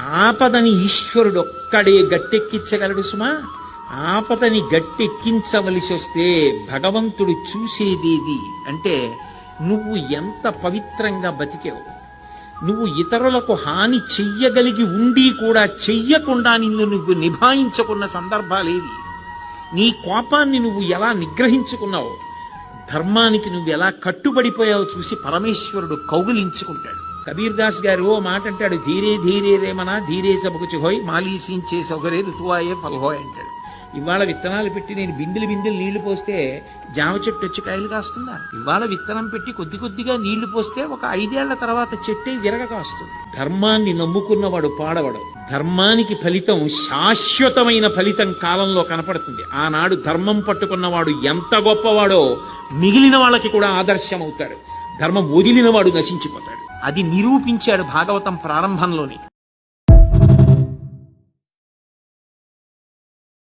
ఆపదని ఈశ్వరుడు ఒక్కడే గట్టెక్కించగలడు సుమా. ఆపదని గట్టెక్కించవలసి వస్తే భగవంతుడు చూసేదేది అంటే నువ్వు ఎంత పవిత్రంగా బతికావు. నువ్వు ఇతరులకు హాని చెయ్యగలిగి ఉండి కూడా చెయ్యకుండా నిన్ను నువ్వు నిభాయించుకున్న సందర్భాలేవి. నీ కోపాన్ని నువ్వు ఎలా నిగ్రహించుకున్నావు, ధర్మానికి నువ్వు ఎలా కట్టుబడిపోయావో చూసి పరమేశ్వరుడు కౌగిలించుకుంటాడు. కబీర్ దాస్ గారు ఓ మాట అంటాడు, ధీరే ధీరే రేమనా ధీరే సబకుచి హోయ్ మాలీసించే సౌకర్య ఋతువాయే ఫల్హోయ్ అంటాడు. ఇవాళ విత్తనాలు పెట్టి నేను బిందెలు బిందెలు నీళ్లు పోస్తే జామ చెట్టు వచ్చి కాయలు కాస్తుందా? ఇవాళ విత్తనం పెట్టి కొద్ది కొద్దిగా నీళ్లు పోస్తే ఒక 5 ఏళ్ల తర్వాత చెట్టే విరగ కాస్తుంది. ధర్మాన్ని నమ్ముకున్నవాడు పాడవడు. ధర్మానికి ఫలితం శాశ్వతమైన ఫలితం కాలంలో కనపడుతుంది. ఆనాడు ధర్మం పట్టుకున్నవాడు ఎంత గొప్పవాడో మిగిలిన వాళ్ళకి కూడా ఆదర్శం అవుతాడు. ధర్మం వదిలినవాడు నశించిపోతాడు. అది నిరూపించాడు భాగవతం ప్రారంభంలోనే.